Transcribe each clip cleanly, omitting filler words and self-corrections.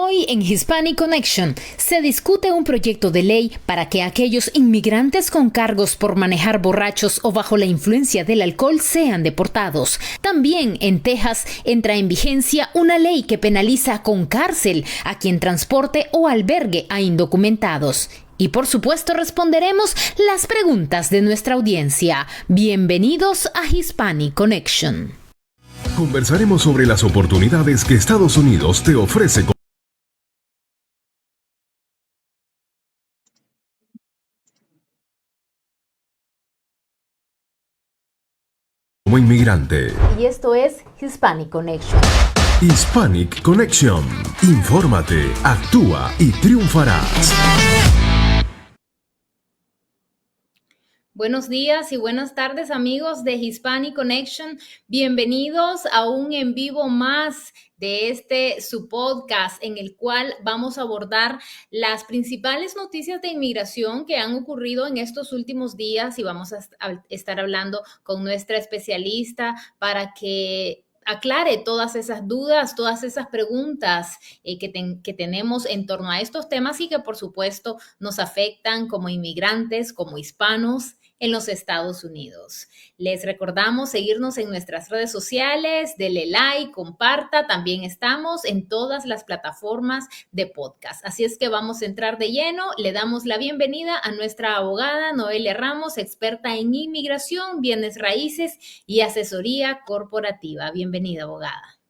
Hoy en Hispanic Connection se discute un proyecto de ley para que aquellos inmigrantes con cargos por manejar borrachos o bajo la influencia del alcohol sean deportados. También en Texas entra en vigencia una ley que penaliza con cárcel a quien transporte o albergue a indocumentados. Y por supuesto responderemos las preguntas de nuestra audiencia. Bienvenidos a Hispanic Connection. Conversaremos sobre las oportunidades que Estados Unidos te ofrece como inmigrante. Y esto es Hispanic Connection. Hispanic Connection. Infórmate, actúa y triunfarás. Buenos días y buenas tardes, amigos de Hispanic Connection. Bienvenidos a un en vivo más de su podcast en el cual vamos a abordar las principales noticias de inmigración que han ocurrido en estos últimos días y vamos a estar hablando con nuestra especialista para que aclare todas esas dudas, todas esas preguntas que tenemos en torno a estos temas y que por supuesto nos afectan como inmigrantes, como hispanos en los Estados Unidos. Les recordamos seguirnos en nuestras redes sociales, denle like, comparta, también estamos en todas las plataformas de podcast. Así es que vamos a entrar de lleno, le damos la bienvenida a nuestra abogada Noelia Ramos, experta en inmigración, bienes raíces y asesoría corporativa. Bienvenida, abogada.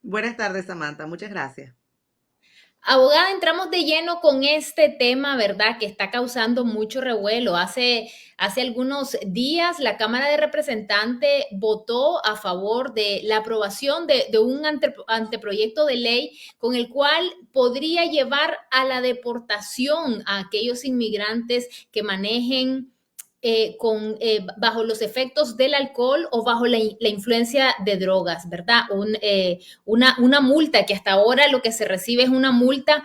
Buenas tardes, Samantha, muchas gracias. Abogada, entramos de lleno con este tema, ¿verdad? Que está causando mucho revuelo. Hace algunos días la Cámara de Representantes votó a favor de la aprobación de un anteproyecto de ley con el cual podría llevar a la deportación a aquellos inmigrantes que manejen bajo los efectos del alcohol o bajo la influencia de drogas, ¿verdad? Una multa que hasta ahora lo que se recibe es una multa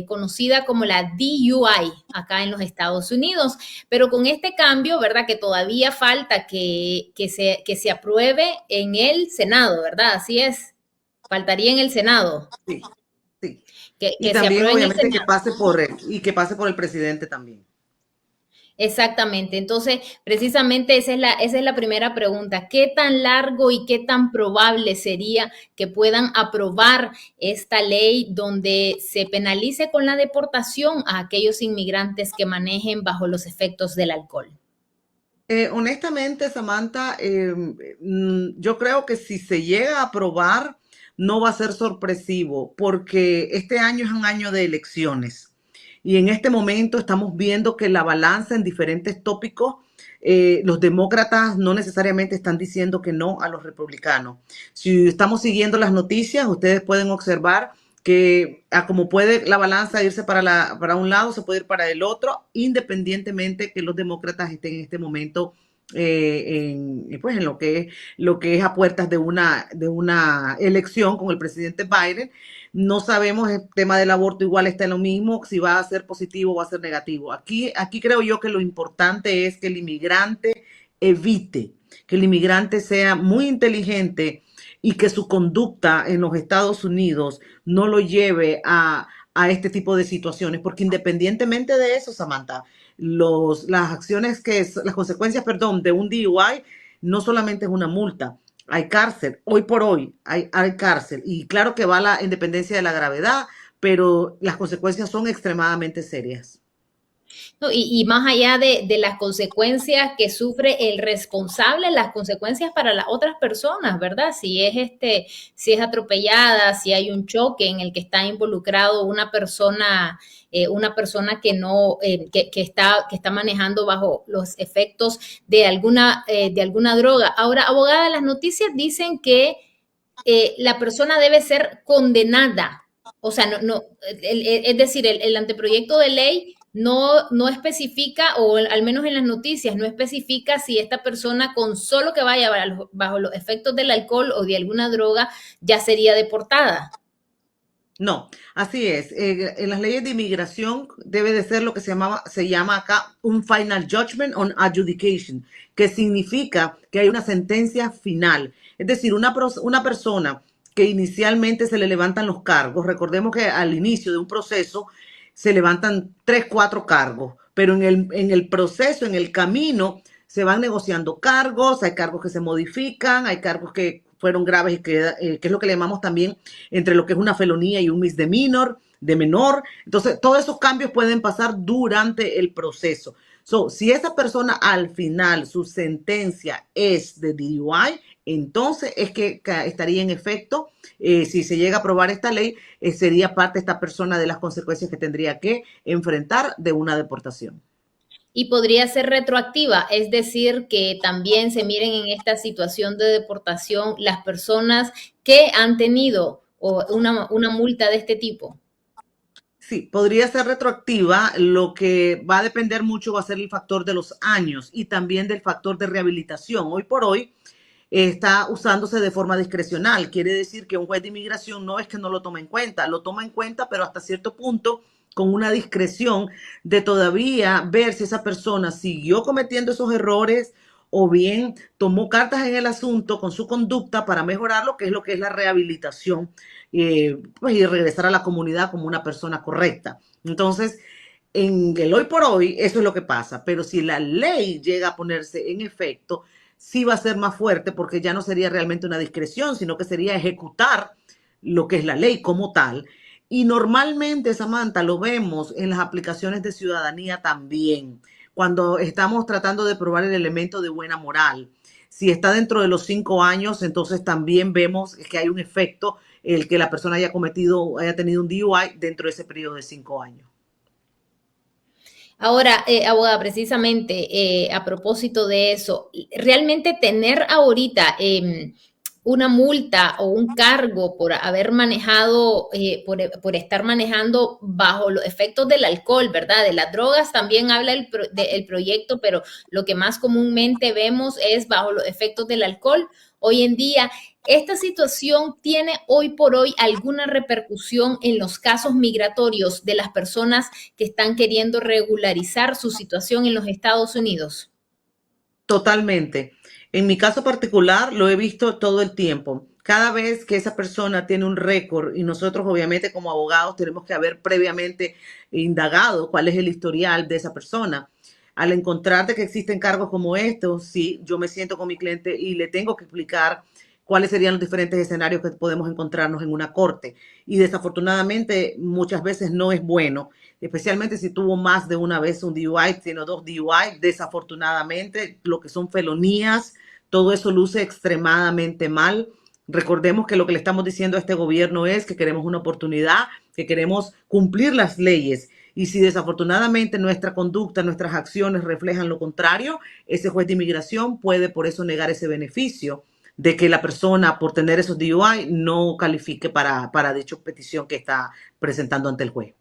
conocida como la DUI acá en los Estados Unidos, pero con este cambio, ¿verdad? Que todavía falta que se apruebe en el Senado, ¿verdad? Así es, faltaría en el Senado. Sí, sí. Que también se obviamente que pase por el presidente también. Exactamente. Entonces, precisamente esa es la primera pregunta. ¿Qué tan largo y qué tan probable sería que puedan aprobar esta ley donde se penalice con la deportación a aquellos inmigrantes que manejen bajo los efectos del alcohol? Honestamente, Samantha, yo creo que si se llega a aprobar, no va a ser sorpresivo, porque este año es un año de elecciones. Y en este momento estamos viendo que la balanza en diferentes tópicos, los demócratas no necesariamente están diciendo que no a los republicanos. Si estamos siguiendo las noticias, ustedes pueden observar que como puede la balanza irse para un lado, se puede ir para el otro, independientemente que los demócratas estén en este momento en lo que es a puertas de una elección con el presidente Biden. No sabemos, el tema del aborto igual está en lo mismo, si va a ser positivo o va a ser negativo. Aquí creo yo que lo importante es que el inmigrante evite, que el inmigrante sea muy inteligente y que su conducta en los Estados Unidos no lo lleve a este tipo de situaciones, porque independientemente de eso, Samantha, las consecuencias, de un DUI no solamente es una multa. Hay cárcel, hoy por hoy hay cárcel, y claro que va la independencia de la gravedad, pero las consecuencias son extremadamente serias. No, y más allá de las consecuencias que sufre el responsable, las consecuencias para las otras personas, ¿verdad? Si es atropellada, si hay un choque en el que está involucrado una persona que no, que está manejando bajo los efectos de alguna droga. Ahora, abogada, las noticias dicen que la persona debe ser condenada. O sea, es decir, el anteproyecto de ley no especifica, o al menos en las noticias, no especifica si esta persona con solo que vaya bajo los efectos del alcohol o de alguna droga ya sería deportada. No, así es. En las leyes de inmigración debe de ser lo que se llama acá un final judgment on adjudication, que significa que hay una sentencia final. Es decir, una persona que inicialmente se le levantan los cargos. Recordemos que al inicio de un proceso se levantan 3, 4 cargos, pero en el proceso, en el camino, se van negociando cargos, hay cargos que se modifican, hay cargos que fueron graves y que es lo que le llamamos también entre lo que es una felonía y un misdemeanor de menor. Entonces, todos esos cambios pueden pasar durante el proceso. So, si esa persona al final su sentencia es de DUI, entonces es que estaría en efecto, si se llega a aprobar esta ley, sería parte esta persona de las consecuencias que tendría que enfrentar de una deportación. Y podría ser retroactiva, es decir, que también se miren en esta situación de deportación las personas que han tenido una multa de este tipo. Sí, podría ser retroactiva. Lo que va a depender mucho va a ser el factor de los años y también del factor de rehabilitación. Hoy por hoy está usándose de forma discrecional. Quiere decir que un juez de inmigración no es que no lo tome en cuenta, lo toma en cuenta, pero hasta cierto punto con una discreción de todavía ver si esa persona siguió cometiendo esos errores o bien tomó cartas en el asunto con su conducta para mejorar lo que es la rehabilitación, pues, y regresar a la comunidad como una persona correcta. Entonces, en el hoy por hoy, eso es lo que pasa, pero si la ley llega a ponerse en efecto, sí va a ser más fuerte porque ya no sería realmente una discreción, sino que sería ejecutar lo que es la ley como tal. Y normalmente, Samantha, lo vemos en las aplicaciones de ciudadanía también, cuando estamos tratando de probar el elemento de buena moral. Si está dentro de los 5 años, entonces también vemos que hay un efecto el que la persona haya tenido un DUI dentro de ese periodo de 5 años. Ahora, abogada, precisamente a propósito de eso, realmente tener ahorita una multa o un cargo por haber manejado, por estar manejando bajo los efectos del alcohol, ¿verdad? De las drogas también habla el proyecto, pero lo que más comúnmente vemos es bajo los efectos del alcohol. Hoy en día, ¿esta situación tiene hoy por hoy alguna repercusión en los casos migratorios de las personas que están queriendo regularizar su situación en los Estados Unidos? Totalmente. En mi caso particular lo he visto todo el tiempo. Cada vez que esa persona tiene un récord y nosotros obviamente como abogados tenemos que haber previamente indagado cuál es el historial de esa persona. Al encontrar de que existen cargos como estos, sí, yo me siento con mi cliente y le tengo que explicar cuáles serían los diferentes escenarios que podemos encontrarnos en una corte. Y desafortunadamente muchas veces no es bueno, especialmente si tuvo más de una vez un DUI, tiene 2 DUI, desafortunadamente lo que son felonías, todo eso luce extremadamente mal. Recordemos que lo que le estamos diciendo a este gobierno es que queremos una oportunidad, que queremos cumplir las leyes. Y si desafortunadamente nuestra conducta, nuestras acciones reflejan lo contrario, ese juez de inmigración puede por eso negar ese beneficio de que la persona por tener esos DUI no califique para dicha petición que está presentando ante el juez.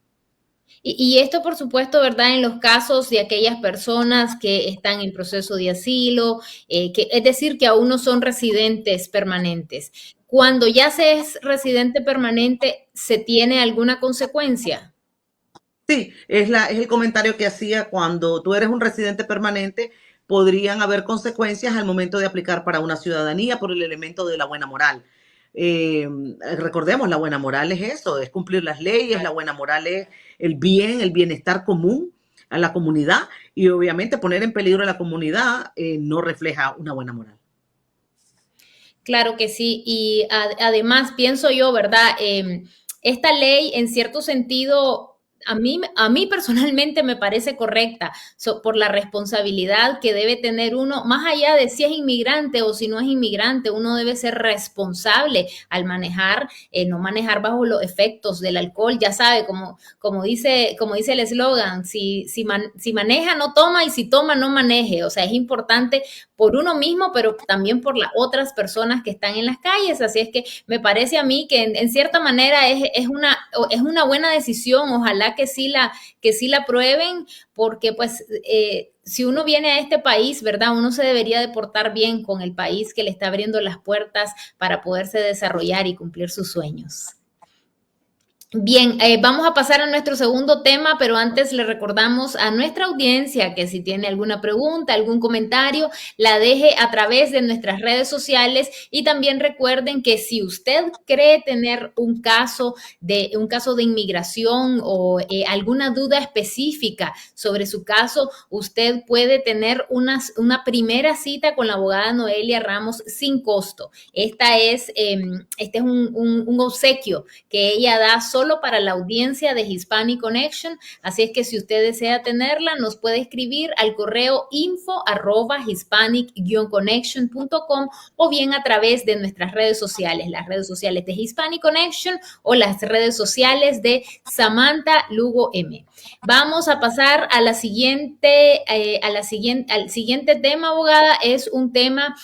Y esto, por supuesto, ¿verdad? En los casos de aquellas personas que están en proceso de asilo, es decir, que aún no son residentes permanentes. Cuando ya se es residente permanente, ¿se tiene alguna consecuencia? Sí, es el comentario que hacía cuando tú eres un residente permanente, podrían haber consecuencias al momento de aplicar para una ciudadanía por el elemento de la buena moral. Eh, Recordemos, la buena moral es eso, es cumplir las leyes, la buena moral es el bien, el bienestar común a la comunidad y obviamente poner en peligro a la comunidad no refleja una buena moral. Claro que sí. Y además pienso yo, ¿verdad? Esta ley, en cierto sentido, a mí personalmente me parece correcta por la responsabilidad que debe tener uno, más allá de si es inmigrante o si no es inmigrante, uno debe ser responsable al manejar, no manejar bajo los efectos del alcohol, ya sabe, como dice el eslogan, si maneja, no toma y si toma, no maneje. O sea, es importante por uno mismo, pero también por las otras personas que están en las calles. Así es que me parece a mí que en cierta manera es una buena decisión. Ojalá que sí la aprueben, porque pues si uno viene a este país, ¿verdad? Uno se debería de portar bien con el país que le está abriendo las puertas para poderse desarrollar y cumplir sus sueños. Bien, vamos a pasar a nuestro segundo tema, pero antes le recordamos a nuestra audiencia que si tiene alguna pregunta, algún comentario, la deje a través de nuestras redes sociales y también recuerden que si usted cree tener un caso de inmigración o alguna duda específica sobre su caso, usted puede tener una primera cita con la abogada Noelia Ramos sin costo. Este es un obsequio que ella da solo para la audiencia de Hispanic Connection, así es que si usted desea tenerla, nos puede escribir al correo info@hispanic-connection.com o bien a través de nuestras redes sociales, las redes sociales de Hispanic Connection o las redes sociales de Samantha Lugo M. Vamos a pasar a al siguiente tema, abogada. Es un tema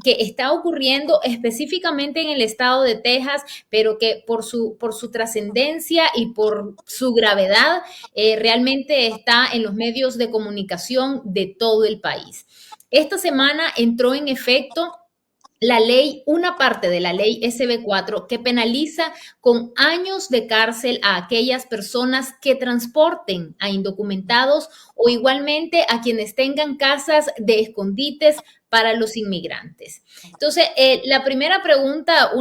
que está ocurriendo específicamente en el estado de Texas, pero que por su trascendencia y por su gravedad realmente está en los medios de comunicación de todo el país. Esta semana entró en efecto una parte de la ley SB4 que penaliza con años de cárcel a aquellas personas que transporten a indocumentados o igualmente a quienes tengan casas de escondites para los inmigrantes. Entonces, la primera pregunta,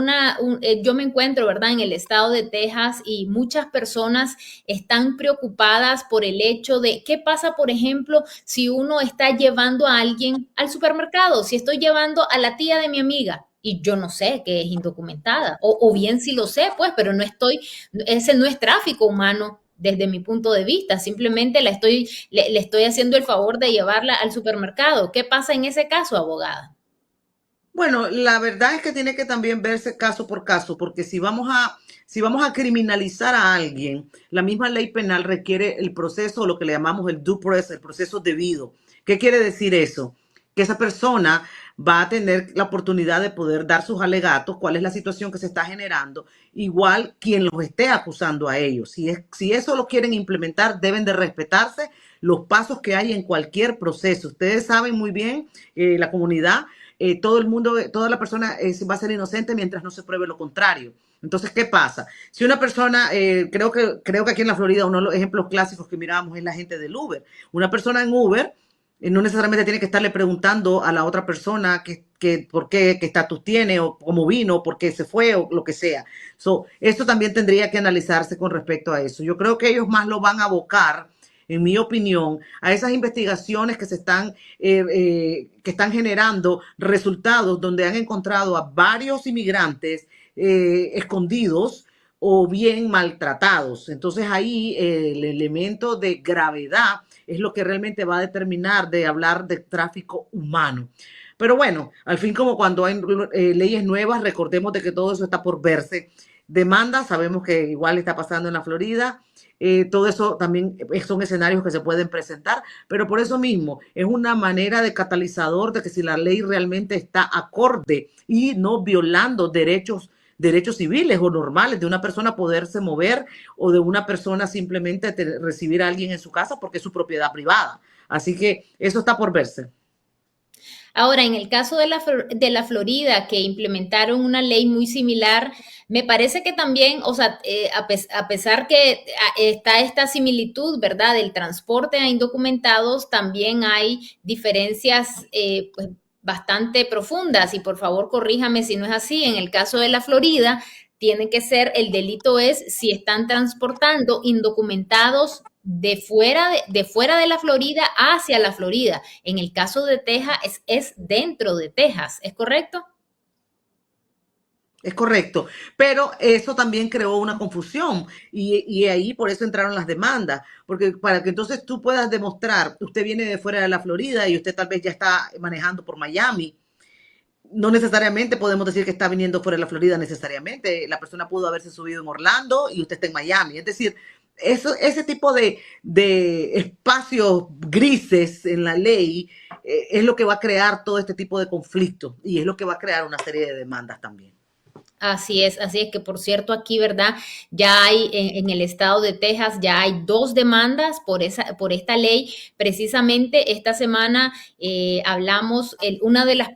yo me encuentro, ¿verdad?, en el estado de Texas y muchas personas están preocupadas por el hecho de qué pasa, por ejemplo, si uno está llevando a alguien al supermercado, si estoy llevando a la tía de mi amiga y yo no sé que es indocumentada, o bien si lo sé, pues, pero ese no es tráfico humano desde mi punto de vista, simplemente le estoy haciendo el favor de llevarla al supermercado. ¿Qué pasa en ese caso, abogada? Bueno, la verdad es que tiene que también verse caso por caso, porque si vamos a criminalizar a alguien, la misma ley penal requiere el proceso, lo que le llamamos el due process, el proceso debido. ¿Qué quiere decir eso? Que esa persona va a tener la oportunidad de poder dar sus alegatos, cuál es la situación que se está generando, igual quien los esté acusando a ellos. Si eso lo quieren implementar, deben de respetarse los pasos que hay en cualquier proceso. Ustedes saben muy bien, la comunidad, todo el mundo, toda la persona va a ser inocente mientras no se pruebe lo contrario. Entonces, ¿qué pasa? Si una persona, creo que aquí en la Florida uno de los ejemplos clásicos que mirábamos es la gente del Uber. Una persona en Uber no necesariamente tiene que estarle preguntando a la otra persona que por qué estatus tiene o cómo vino, por qué se fue o lo que sea. Esto también tendría que analizarse con respecto a eso. Yo creo que ellos más lo van a abocar, en mi opinión, a esas investigaciones que están generando resultados donde han encontrado a varios inmigrantes escondidos o bien maltratados. Entonces ahí el elemento de gravedad es lo que realmente va a determinar de hablar de tráfico humano. Pero bueno, al fin, como cuando hay leyes nuevas, recordemos de que todo eso está por verse. Demanda, sabemos que igual está pasando en la Florida. Todo eso también son escenarios que se pueden presentar, pero por eso mismo es una manera de catalizador de que si la ley realmente está acorde y no violando derechos civiles o normales de una persona poderse mover o de una persona simplemente recibir a alguien en su casa porque es su propiedad privada. Así que eso está por verse. Ahora, en el caso de la Florida, que implementaron una ley muy similar, me parece que también, o sea, a pesar que está esta similitud, ¿verdad?, del transporte a indocumentados, también hay diferencias, pues, bastante profundas. Y por favor, corríjame si no es así. En el caso de la Florida, tiene que ser, el delito es si están transportando indocumentados de fuera de la Florida hacia la Florida. En el caso de Texas es dentro de Texas, ¿es correcto? Es correcto, pero eso también creó una confusión y ahí por eso entraron las demandas, porque para que entonces tú puedas demostrar, usted viene de fuera de la Florida y usted tal vez ya está manejando por Miami, no necesariamente podemos decir que está viniendo fuera de la Florida necesariamente, la persona pudo haberse subido en Orlando y usted está en Miami, es decir, ese tipo de espacios grises en la ley es lo que va a crear todo este tipo de conflictos y es lo que va a crear una serie de demandas también. así es que por cierto aquí, ¿verdad? Ya hay en el estado de Texas, ya hay dos demandas por esta ley. Precisamente esta semana hablamos, una de las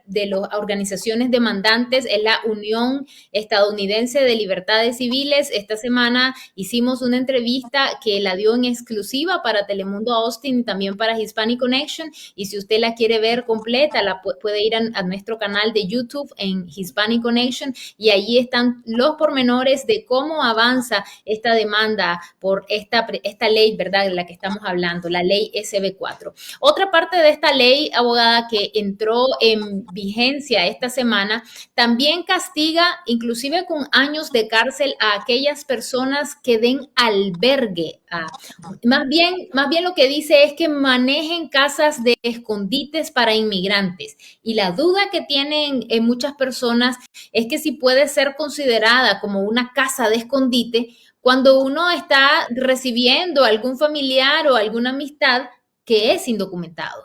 organizaciones demandantes es la Unión Estadounidense de Libertades Civiles. Esta semana hicimos una entrevista que la dio en exclusiva para Telemundo Austin y también para Hispanic Connection. Y si usted la quiere ver completa, puede ir a nuestro canal de YouTube en Hispanic Connection y allí están los pormenores de cómo avanza esta demanda por esta ley, ¿verdad? De la que estamos hablando, la ley SB4. Otra parte de esta ley, abogada, que entró en vigencia esta semana, también castiga, inclusive con años de cárcel, a aquellas personas que den albergue. Más bien lo que dice es que manejen casas de escondites para inmigrantes. Y la duda que tienen muchas personas es que si puede ser considerada como una casa de escondite cuando uno está recibiendo algún familiar o alguna amistad que es indocumentado.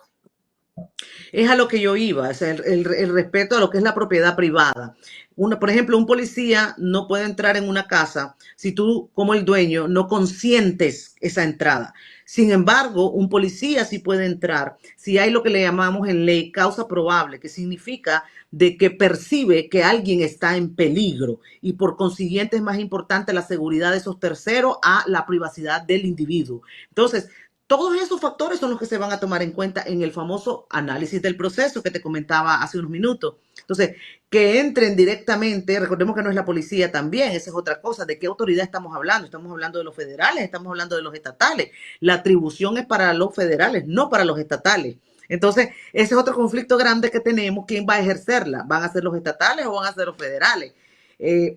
Es a lo que yo iba, o sea, el respeto a lo que es la propiedad privada. Por ejemplo, un policía no puede entrar en una casa si tú, como el dueño, no consientes esa entrada. Sin embargo, un policía sí puede entrar si hay lo que le llamamos en ley causa probable, que significa de que percibe que alguien está en peligro y por consiguiente es más importante la seguridad de esos terceros a la privacidad del individuo. Entonces, todos esos factores son los que se van a tomar en cuenta en el famoso análisis del proceso que te comentaba hace unos minutos. Entonces, que entren directamente, recordemos que no es la policía también, esa es otra cosa, ¿de qué autoridad estamos hablando? Estamos hablando de los federales, estamos hablando de los estatales. La atribución es para los federales, no para los estatales. Entonces, ese es otro conflicto grande que tenemos, ¿quién va a ejercerla? ¿Van a ser los estatales o van a ser los federales?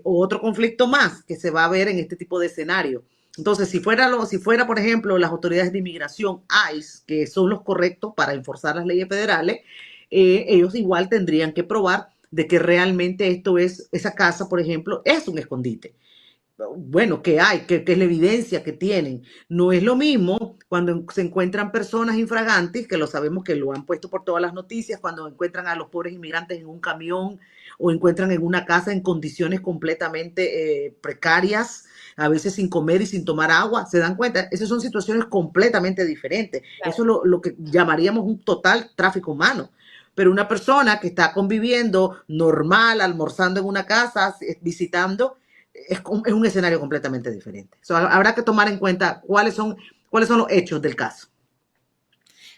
Otro conflicto más que se va a ver en este tipo de escenario. Entonces, si fuera, por ejemplo, las autoridades de inmigración, ICE, que son los correctos para enforzar las leyes federales, ellos igual tendrían que probar de que realmente esa casa, por ejemplo, es un escondite. Bueno, ¿qué hay? ¿Qué es la evidencia que tienen? No es lo mismo cuando se encuentran personas infragantes, que lo sabemos que lo han puesto por todas las noticias, cuando encuentran a los pobres inmigrantes en un camión o encuentran en una casa en condiciones completamente precarias, a veces sin comer y sin tomar agua. ¿Se dan cuenta? Esas son situaciones completamente diferentes. Claro. Eso es lo que llamaríamos un total tráfico humano. Pero una persona que está conviviendo normal, almorzando en una casa, visitando, es un escenario completamente diferente. Habrá que tomar en cuenta cuáles son los hechos del caso.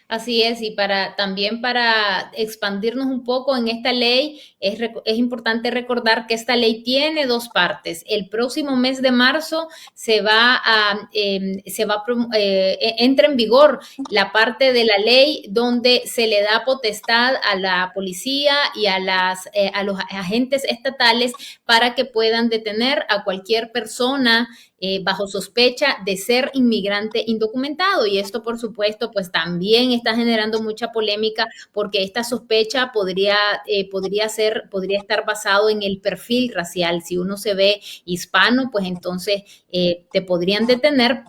Así es, y también para expandirnos un poco en esta ley, es importante recordar que esta ley tiene dos partes. El próximo mes de marzo entra en vigor la parte de la ley donde se le da potestad a la policía y a los agentes estatales para que puedan detener a cualquier persona bajo sospecha de ser inmigrante indocumentado. Y esto, por supuesto, pues también está generando mucha polémica porque esta sospecha podría estar basado en el perfil racial. Si uno se ve hispano, pues entonces te podrían detener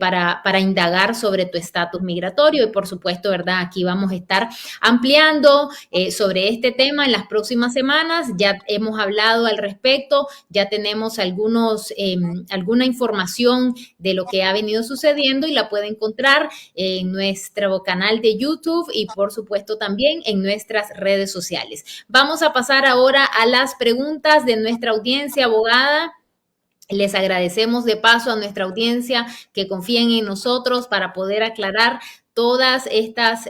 para indagar sobre tu estatus migratorio. Y por supuesto, ¿verdad? Aquí vamos a estar ampliando sobre este tema en las próximas semanas. Ya hemos hablado al respecto, ya tenemos alguna información de lo que ha venido sucediendo y la puede encontrar en nuestro canal de YouTube y por supuesto también en nuestras redes sociales. Vamos a pasar ahora a las preguntas de nuestra audiencia, abogada. Les agradecemos de paso a nuestra audiencia que confíen en nosotros para poder aclarar todas estas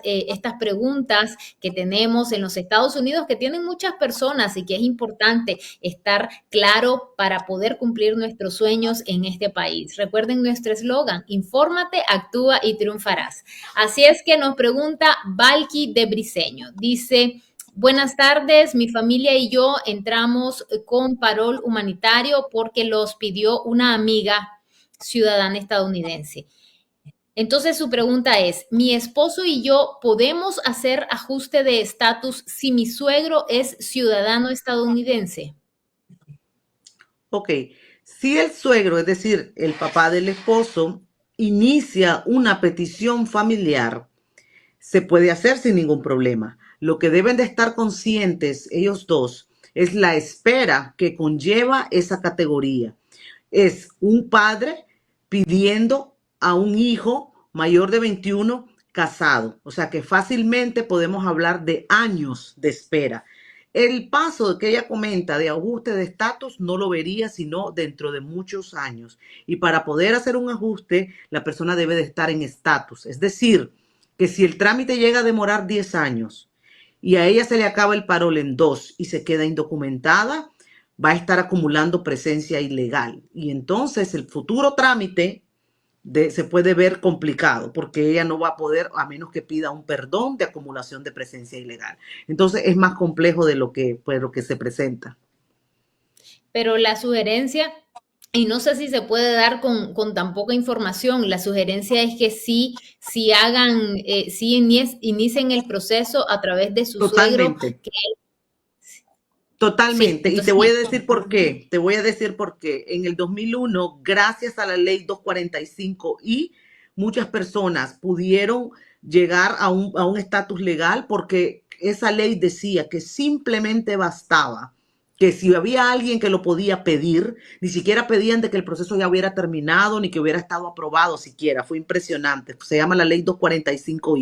preguntas que tenemos en los Estados Unidos, que tienen muchas personas y que es importante estar claro para poder cumplir nuestros sueños en este país. Recuerden nuestro eslogan: infórmate, actúa y triunfarás. Así es que nos pregunta Valky de Briceño. Dice: buenas tardes, mi familia y yo entramos con parol humanitario porque los pidió una amiga ciudadana estadounidense. Entonces su pregunta es: mi esposo y yo podemos hacer ajuste de estatus si mi suegro es ciudadano estadounidense. Ok, si el suegro, es decir, el papá del esposo, inicia una petición familiar, se puede hacer sin ningún problema. Lo que deben de estar conscientes ellos dos es la espera que conlleva esa categoría. Es un padre pidiendo a un hijo mayor de 21 casado. O sea que fácilmente podemos hablar de años de espera. El paso que ella comenta de ajuste de estatus no lo vería sino dentro de muchos años. Y para poder hacer un ajuste, la persona debe de estar en estatus. Es decir, que si el trámite llega a demorar 10 años y a ella se le acaba el parol en 2 y se queda indocumentada, va a estar acumulando presencia ilegal. Y entonces el futuro trámite se puede ver complicado porque ella no va a poder, a menos que pida un perdón de acumulación de presencia ilegal. Entonces es más complejo de lo que, pues, lo que se presenta. Pero la sugerencia, y no sé si se puede dar con tan poca información, la sugerencia es que sí hagan, sí inicien el proceso a través de su suegro, Totalmente. que sí, Totalmente. Y te entonces voy a decir por qué. Te voy a decir por qué. En el 2001, gracias a la ley 245 muchas personas pudieron llegar a un estatus legal porque esa ley decía que simplemente bastaba que si había alguien que lo podía pedir, ni siquiera pedían de que el proceso ya hubiera terminado, ni que hubiera estado aprobado siquiera. Fue impresionante. Se llama la ley 245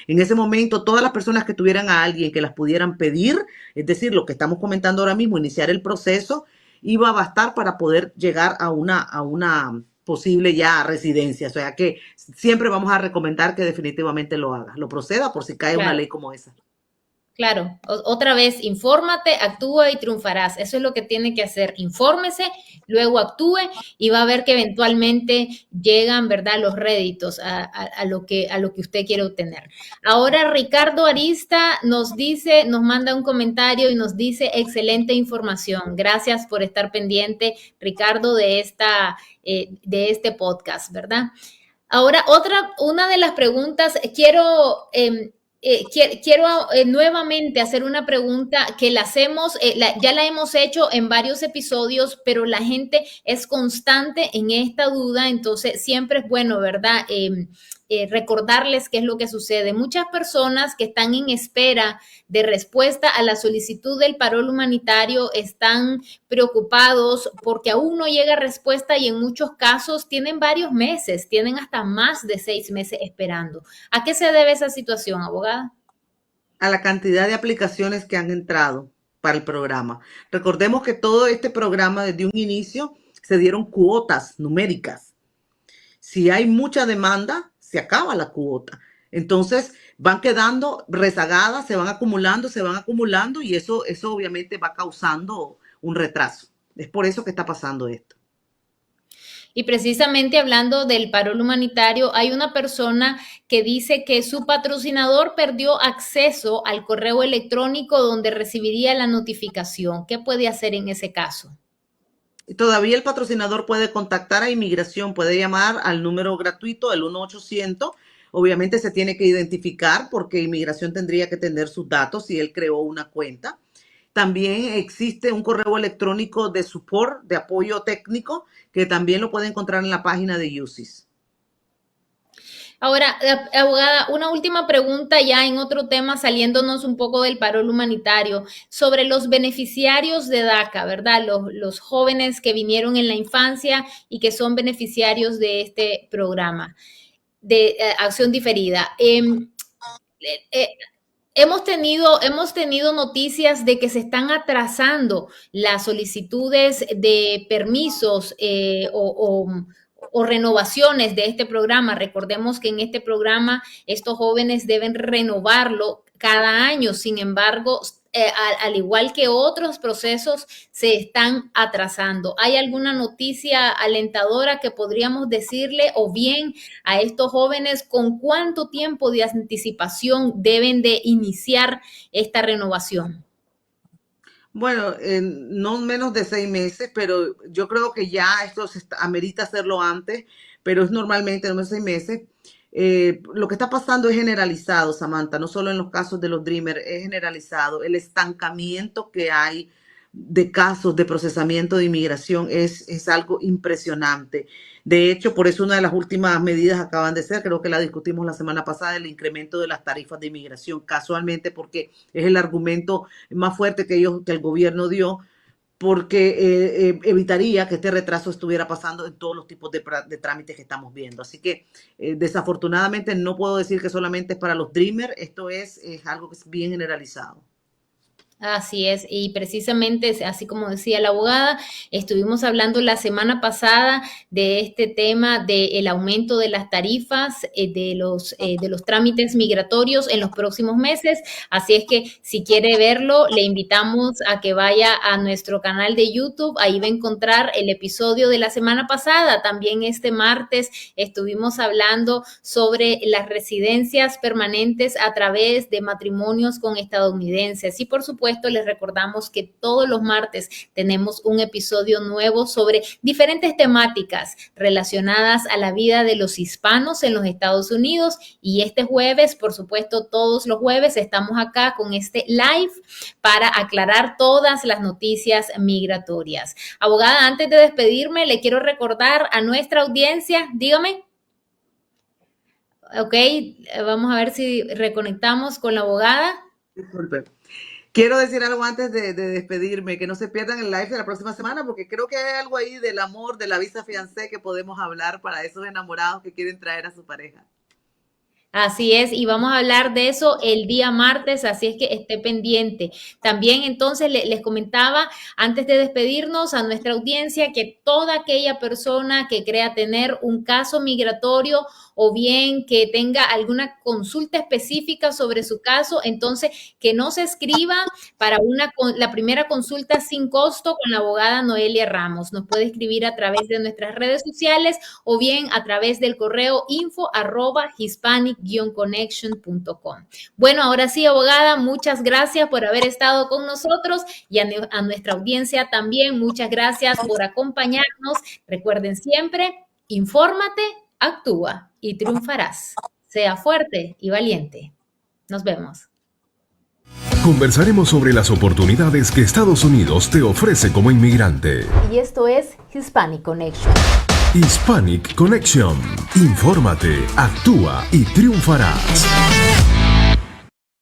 En ese momento, todas las personas que tuvieran a alguien que las pudieran pedir, es decir, lo que estamos comentando ahora mismo, iniciar el proceso, iba a bastar para poder llegar a una posible ya residencia. O sea que siempre vamos a recomendar que definitivamente lo haga, lo proceda por si cae una claro. ley como esa. Claro, otra vez, infórmate, actúa y triunfarás. Eso es lo que tiene que hacer. Infórmese, luego actúe y va a ver que eventualmente llegan, ¿verdad?, los réditos a lo que usted quiere obtener. Ahora Ricardo Arista nos dice, nos manda un comentario y nos dice, excelente información. Gracias por estar pendiente, Ricardo, de este podcast, ¿verdad? Ahora, una de las preguntas, quiero nuevamente hacer una pregunta que la hacemos, ya la hemos hecho en varios episodios, pero la gente es constante en esta duda, entonces siempre es bueno, ¿verdad? Recordarles qué es lo que sucede. Muchas personas que están en espera de respuesta a la solicitud del parol humanitario están preocupados porque aún no llega respuesta y en muchos casos tienen varios meses, tienen hasta más de 6 meses esperando. ¿A qué se debe esa situación, abogada? A la cantidad de aplicaciones que han entrado para el programa. Recordemos que todo este programa desde un inicio se dieron cuotas numéricas. Si hay mucha demanda, se acaba la cuota. Entonces van quedando rezagadas, se van acumulando y eso obviamente va causando un retraso. Es por eso que está pasando esto. Y precisamente hablando del parol humanitario, hay una persona que dice que su patrocinador perdió acceso al correo electrónico donde recibiría la notificación. ¿Qué puede hacer en ese caso? Todavía el patrocinador puede contactar a inmigración, puede llamar al número gratuito, el 1-800. Obviamente se tiene que identificar porque inmigración tendría que tener sus datos si él creó una cuenta. También existe un correo electrónico de support, de apoyo técnico, que también lo puede encontrar en la página de UCIS. Ahora, abogada, una última pregunta ya en otro tema, saliéndonos un poco del parol humanitario, sobre los beneficiarios de DACA, ¿verdad? Los jóvenes que vinieron en la infancia y que son beneficiarios de este programa de acción diferida. Eh, hemos tenido noticias de que se están atrasando las solicitudes de permisos o renovaciones de este programa. Recordemos que en este programa estos jóvenes deben renovarlo cada año. Sin embargo, al igual que otros procesos, se están atrasando. ¿Hay alguna noticia alentadora que podríamos decirle o bien a estos jóvenes con cuánto tiempo de anticipación deben de iniciar esta renovación? Bueno, no menos de 6 meses, pero yo creo que ya esto amerita hacerlo antes, pero es normalmente no 6 meses. Lo que está pasando es generalizado, Samantha, no solo en los casos de los Dreamers, es generalizado. El estancamiento que hay de casos de procesamiento de inmigración es algo impresionante. De hecho, por eso una de las últimas medidas acaban de ser, creo que la discutimos la semana pasada, el incremento de las tarifas de inmigración, casualmente porque es el argumento más fuerte que el gobierno dio, porque evitaría que este retraso estuviera pasando en todos los tipos de trámites que estamos viendo. Así que desafortunadamente no puedo decir que solamente es para los Dreamers, esto es algo que es bien generalizado. Así es, y precisamente, así como decía la abogada, estuvimos hablando la semana pasada de este tema del aumento de las tarifas de los trámites migratorios en los próximos meses, así es que si quiere verlo, le invitamos a que vaya a nuestro canal de YouTube, ahí va a encontrar el episodio de la semana pasada. También este martes estuvimos hablando sobre las residencias permanentes a través de matrimonios con estadounidenses, y por supuesto les recordamos que todos los martes tenemos un episodio nuevo sobre diferentes temáticas relacionadas a la vida de los hispanos en los Estados Unidos, y este jueves, por supuesto, todos los jueves estamos acá con este live para aclarar todas las noticias migratorias. Abogada, antes de despedirme, le quiero recordar a nuestra audiencia, dígame. Ok, vamos a ver si reconectamos con la abogada. Disculpe. Quiero decir algo antes de despedirme, que no se pierdan el live de la próxima semana, porque creo que hay algo ahí del amor, de la visa fiancé que podemos hablar para esos enamorados que quieren traer a su pareja. Así es, y vamos a hablar de eso el día martes, así es que esté pendiente. También entonces les comentaba antes de despedirnos a nuestra audiencia que toda aquella persona que crea tener un caso migratorio o bien que tenga alguna consulta específica sobre su caso, entonces que no se escriba para la primera consulta sin costo con la abogada Noelia Ramos. Nos puede escribir a través de nuestras redes sociales o bien a través del correo info@hispanic-connection.com. Bueno, ahora sí, abogada, muchas gracias por haber estado con nosotros, y a nuestra audiencia también, muchas gracias por acompañarnos. Recuerden siempre, infórmate, actúa y triunfarás. Sea fuerte y valiente. Nos vemos. Conversaremos sobre las oportunidades que Estados Unidos te ofrece como inmigrante. Y esto es Hispanic Connection. Hispanic Connection. Infórmate, actúa y triunfarás.